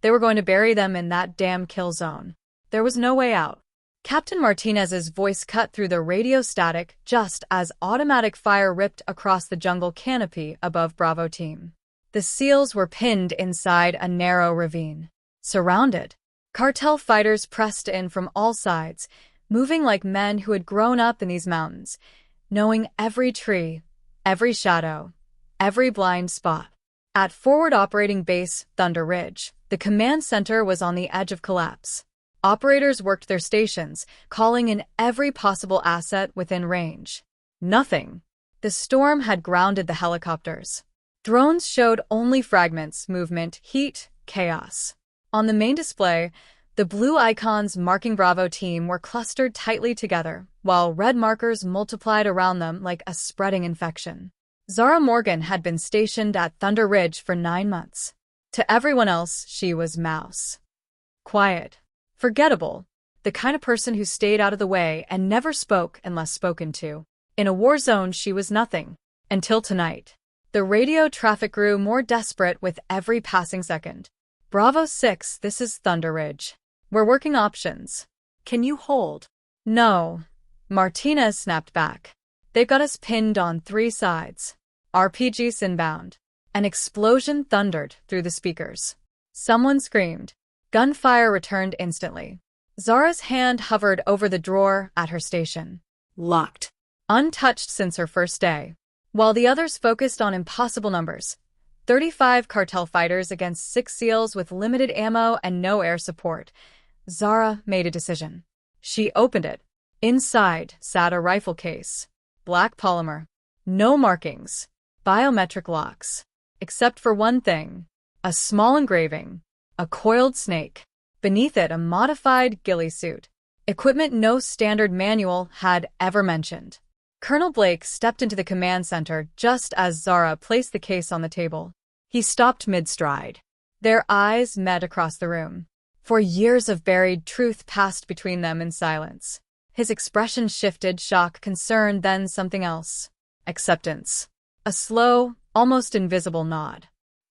They were going to bury them in that damn kill zone. There was no way out. Captain Martinez's voice cut through the radio static just as automatic fire ripped across the jungle canopy above Bravo Team. The SEALs were pinned inside a narrow ravine. Surrounded, cartel fighters pressed in from all sides, moving like men who had grown up in these mountains, knowing every tree, every shadow, every blind spot. At Forward Operating Base Thunder Ridge, the command center was on the edge of collapse. Operators worked their stations, calling in every possible asset within range. Nothing. The storm had grounded the helicopters. Drones showed only fragments, movement, heat, chaos. On the main display, the blue icons marking Bravo Team were clustered tightly together, while red markers multiplied around them like a spreading infection. Zara Morgan had been stationed at Thunder Ridge for 9 months. To everyone else, she was Mouse. Quiet. Forgettable. The kind of person who stayed out of the way and never spoke unless spoken to. In a war zone, she was nothing. Until tonight. The radio traffic grew more desperate with every passing second. Bravo 6, this is Thunder Ridge. We're working options. Can you hold? No. Martinez snapped back. They've got us pinned on 3 sides. RPGs inbound. An explosion thundered through the speakers. Someone screamed. Gunfire returned instantly. Zara's hand hovered over the drawer at her station. Locked. Untouched since her first day. While the others focused on impossible numbers. 35 cartel fighters against 6 SEALs with limited ammo and no air support. Zara made a decision. She opened it. Inside sat a rifle case. Black polymer. No markings. Biometric locks. Except for one thing. A small engraving. A coiled snake. Beneath it, a modified ghillie suit. Equipment no standard manual had ever mentioned. Colonel Blake stepped into the command center just as Zara placed the case on the table. He stopped mid-stride. Their eyes met across the room. For years of buried truth passed between them in silence. His expression shifted, shock, concern, then something else. Acceptance. A slow, almost invisible nod.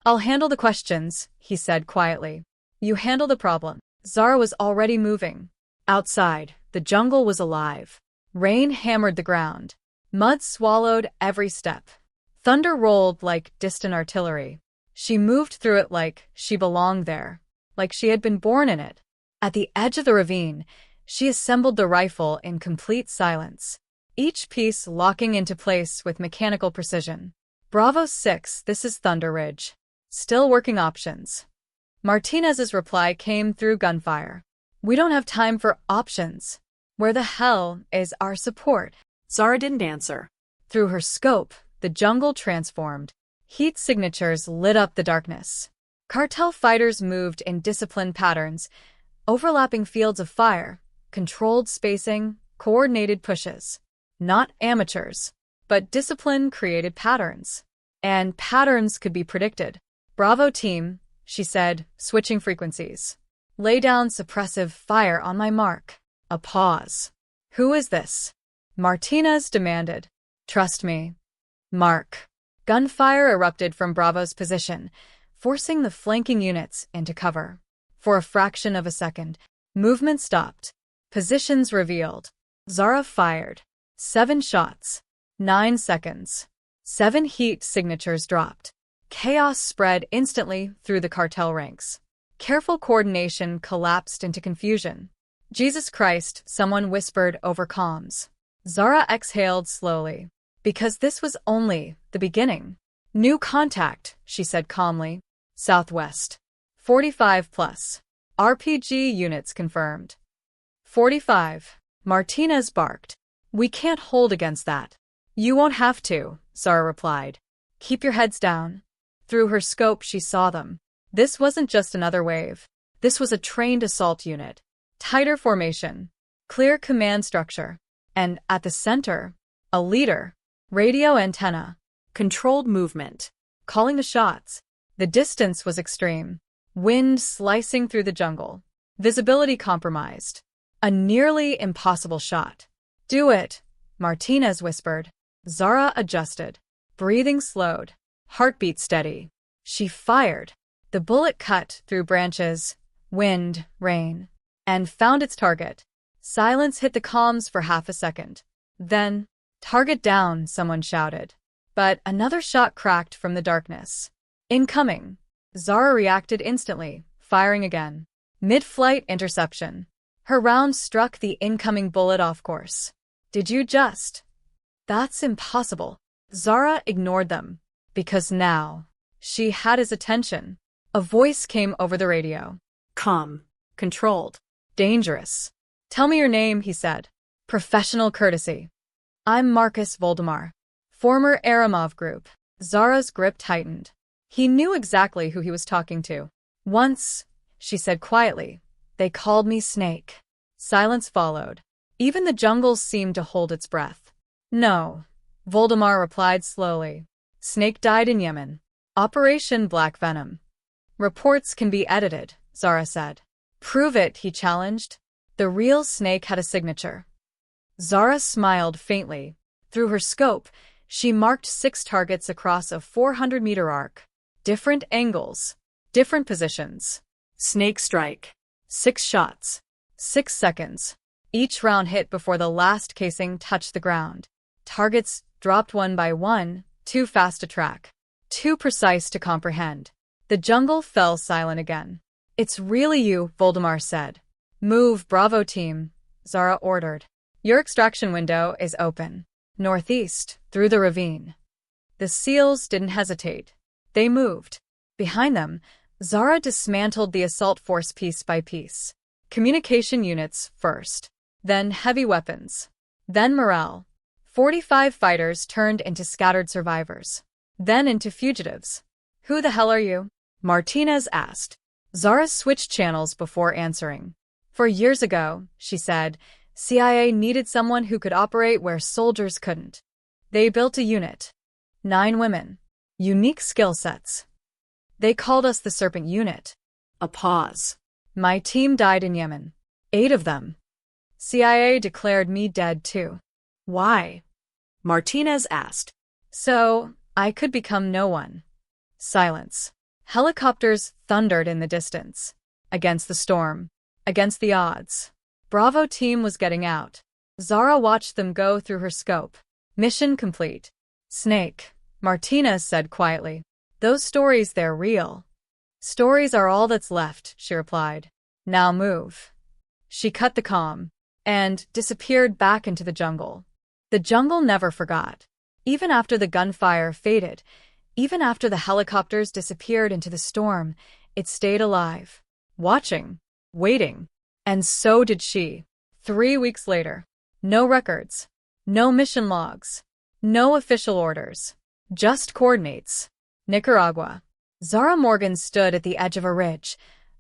I'll handle the questions, he said quietly. You handle the problem. Zara was already moving. Outside, the jungle was alive. Rain hammered the ground. Mud swallowed every step. Thunder rolled like distant artillery. She moved through it like she belonged there, like she had been born in it. At the edge of the ravine, she assembled the rifle in complete silence, each piece locking into place with mechanical precision. Bravo 6, this is Thunder Ridge. Still working options. Martinez's reply came through gunfire. We don't have time for options. Where the hell is our support? Zara didn't answer. Through her scope, the jungle transformed. Heat signatures lit up the darkness. Cartel fighters moved in disciplined patterns, overlapping fields of fire, controlled spacing, coordinated pushes. Not amateurs, but discipline created patterns. And patterns could be predicted. Bravo Team, she said, switching frequencies. Lay down suppressive fire on my mark. A pause. Who is this? Martinez demanded. Trust me. Mark. Gunfire erupted from Bravo's position, forcing the flanking units into cover. For a fraction of a second, movement stopped. Positions revealed. Zara fired. 7 shots. 9 seconds. 7 heat signatures dropped. Chaos spread instantly through the cartel ranks. Careful coordination collapsed into confusion. Jesus Christ, someone whispered over comms. Zara exhaled slowly. Because this was only the beginning. New contact, she said calmly. Southwest. 45 plus. RPG units confirmed. 45. Martinez barked. We can't hold against that. You won't have to, Zara replied. Keep your heads down. Through her scope, she saw them. This wasn't just another wave. This was a trained assault unit. Tighter formation. Clear command structure. And at the center, a leader. Radio antenna. Controlled movement. Calling the shots. The distance was extreme. Wind slicing through the jungle. Visibility compromised. A nearly impossible shot. Do it, Martinez whispered. Zara adjusted. Breathing slowed. Heartbeat steady. She fired. The bullet cut through branches, wind, rain, and found its target. Silence hit the comms for half a second. Then, "Target down," someone shouted. But another shot cracked from the darkness. "Incoming." Zara reacted instantly, firing again. Mid-flight interception. Her round struck the incoming bullet off course. "Did you just—" "That's impossible." Zara ignored them, because now she had his attention. A voice came over the radio. "Calm. Controlled. Dangerous." "Tell me your name," he said. "Professional courtesy." "I'm Marcus Voldemar. Former Aramov Group." Zara's grip tightened. He knew exactly who he was talking to. "Once," she said quietly, "they called me Snake." Silence followed. Even the jungle seemed to hold its breath. "No," Voldemar replied slowly. "Snake died in Yemen. Operation Black Venom." "Reports can be edited," Zara said. "Prove it," he challenged. The real Snake had a signature. Zara smiled faintly. Through her scope, she marked 6 targets across a 400-meter arc. Different angles, different positions. Snake strike. 6 shots. 6 seconds. Each round hit before the last casing touched the ground. Targets dropped one by one, too fast to track, too precise to comprehend. The jungle fell silent again. "It's really you," Voldemar said. "Move, Bravo team," Zara ordered. "Your extraction window is open. Northeast, through the ravine." The SEALs didn't hesitate. They moved. Behind them, Zara dismantled the assault force piece by piece. Communication units first, then heavy weapons, then morale. 45 fighters turned into scattered survivors, then into fugitives. "Who the hell are you?" Martinez asked. Zara switched channels before answering. "For years ago," she said, "CIA needed someone who could operate where soldiers couldn't. They built a unit. 9 women. Unique skill sets. They called us the Serpent Unit." A pause. "My team died in Yemen. 8 of them. CIA declared me dead too." "Why?" Martinez asked. "So I could become no one." Silence. Helicopters thundered in the distance. Against the storm. Against the odds. Bravo team was getting out. Zara watched them go through her scope. "Mission complete." "Snake," Martinez said quietly. "Those stories, they're real." "Stories are all that's left," she replied. "Now move." She cut the comm and disappeared back into the jungle. The jungle never forgot. Even after the gunfire faded, even after the helicopters disappeared into the storm, it stayed alive, watching, waiting. And so did she. 3 weeks later. No records. No mission logs. No official orders. Just coordinates. Nicaragua. Zara Morgan stood at the edge of a ridge,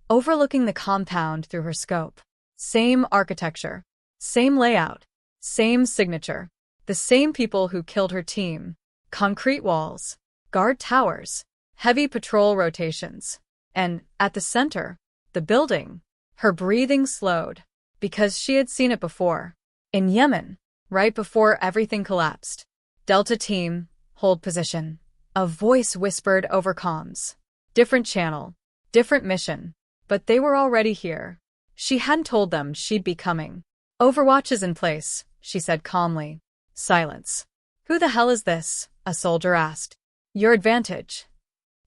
overlooking the compound through her scope. Same architecture. Same layout. Same signature. The same people who killed her team. Concrete walls. Guard towers. Heavy patrol rotations. And, at the center, the building. Her breathing slowed, because she had seen it before. In Yemen, right before everything collapsed. "Delta team, hold position." A voice whispered over comms. Different channel, different mission, but they were already here. She hadn't told them she'd be coming. "Overwatch is in place," she said calmly. Silence. "Who the hell is this?" a soldier asked. "Your advantage."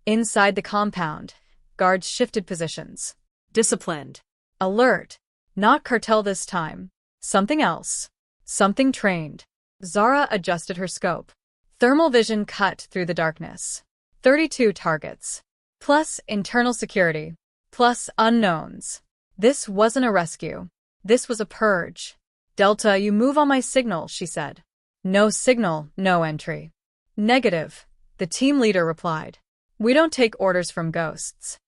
Inside the compound, guards shifted positions. Disciplined. Alert. Not cartel this time. Something else. Something trained. Zara adjusted her scope. Thermal vision cut through the darkness. 32 targets. Plus internal security. Plus unknowns. This wasn't a rescue. This was a purge. "Delta, you move on my signal," she said. "No signal, no entry." "Negative," the team leader replied. "We don't take orders from ghosts."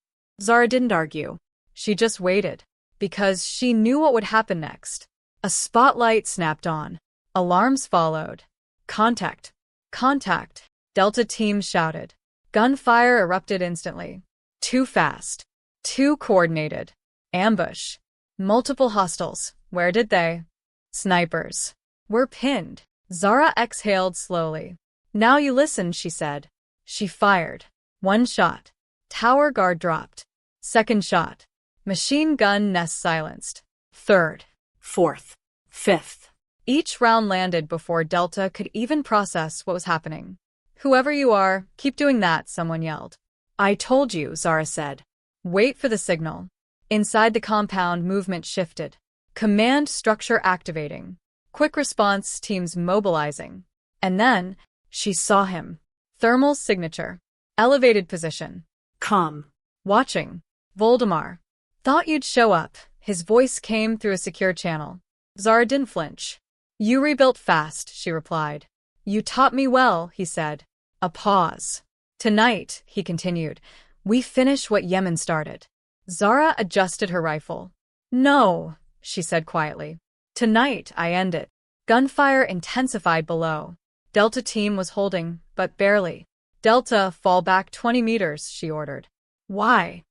Zara didn't argue. She just waited, because she knew what would happen next. A spotlight snapped on. Alarms followed. "Contact! Contact!" Delta team shouted. Gunfire erupted instantly. Too fast. Too coordinated. Ambush. Multiple hostiles. Where did they? Snipers. Were pinned. Zara exhaled slowly. "Now you listen," she said. She fired. 1 shot. Tower guard dropped. Second shot. Machine gun nest silenced. Third. Fourth. Fifth. Each round landed before Delta could even process what was happening. Whoever you are, keep doing that, someone yelled. I told you, Zara said. Wait for the signal. Inside the compound, movement shifted. Command structure activating. Quick response teams mobilizing. And then, she saw him. Thermal signature. Elevated position. Calm. Watching. Voldemar. Thought you'd show up. His voice came through a secure channel. Zara didn't flinch. You rebuilt fast, she replied. You taught me well, he said. A pause. Tonight, he continued, we finish what Yemen started. Zara adjusted her rifle. No, she said quietly. Tonight, I end it. Gunfire intensified below. Delta team was holding, but barely. Delta, fall back 20 meters, she ordered. Why?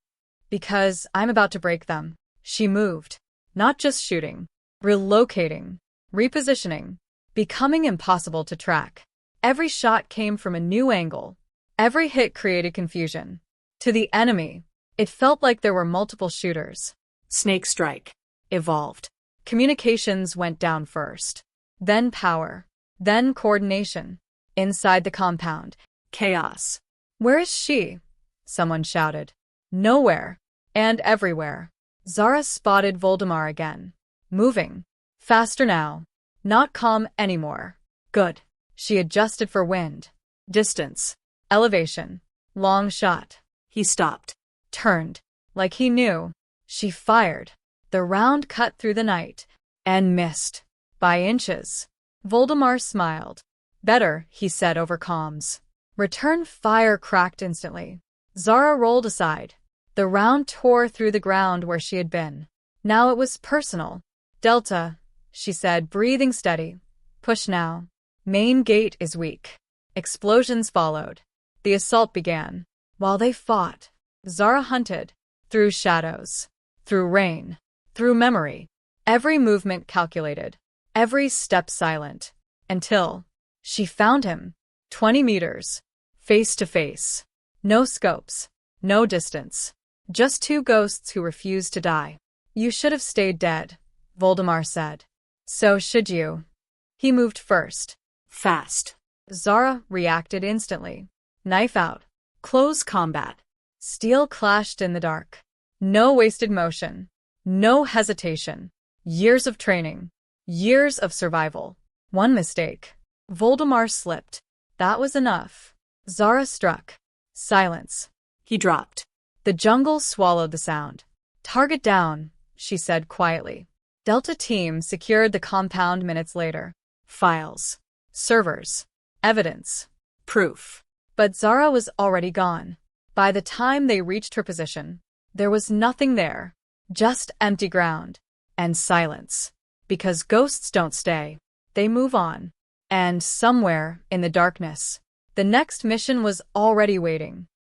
Because I'm about to break them. She moved. Not just shooting. Relocating. Repositioning. Becoming impossible to track. Every shot came from a new angle. Every hit created confusion. To the enemy, it felt like there were multiple shooters. Snake strike. Evolved. Communications went down first. Then power. Then coordination. Inside the compound. Chaos. Where is she? Someone shouted. Nowhere. And everywhere. Zara spotted Voldemar again. Moving. Faster now. Not calm anymore. Good. She adjusted for wind. Distance. Elevation. Long shot. He stopped. Turned. Like he knew. She fired. The round cut through the night. And missed. By inches. Voldemar smiled. Better, he said over comms. Return fire cracked instantly. Zara rolled aside. The round tore through the ground where she had been. Now it was personal. Delta, she said, breathing steady. Push now. Main gate is weak. Explosions followed. The assault began. While they fought, Zara hunted. Through shadows. Through rain. Through memory. Every movement calculated. Every step silent. Until she found him. 20 meters. Face to face. No scopes. No distance. Just two ghosts who refused to die. You should have stayed dead, Voldemar said. So should you. He moved first. Fast. Zara reacted instantly. Knife out. Close combat. Steel clashed in the dark. No wasted motion. No hesitation. Years of training. Years of survival. One mistake. Voldemar slipped. That was enough. Zara struck. Silence. He dropped. The jungle swallowed the sound. Target down, she said quietly. Delta team secured the compound minutes later. Files. Servers. Evidence. Proof. But Zara was already gone. By the time they reached her position, there was nothing there. Just empty ground. And silence. Because ghosts don't stay. They move on. And somewhere, in the darkness, the next mission was already waiting.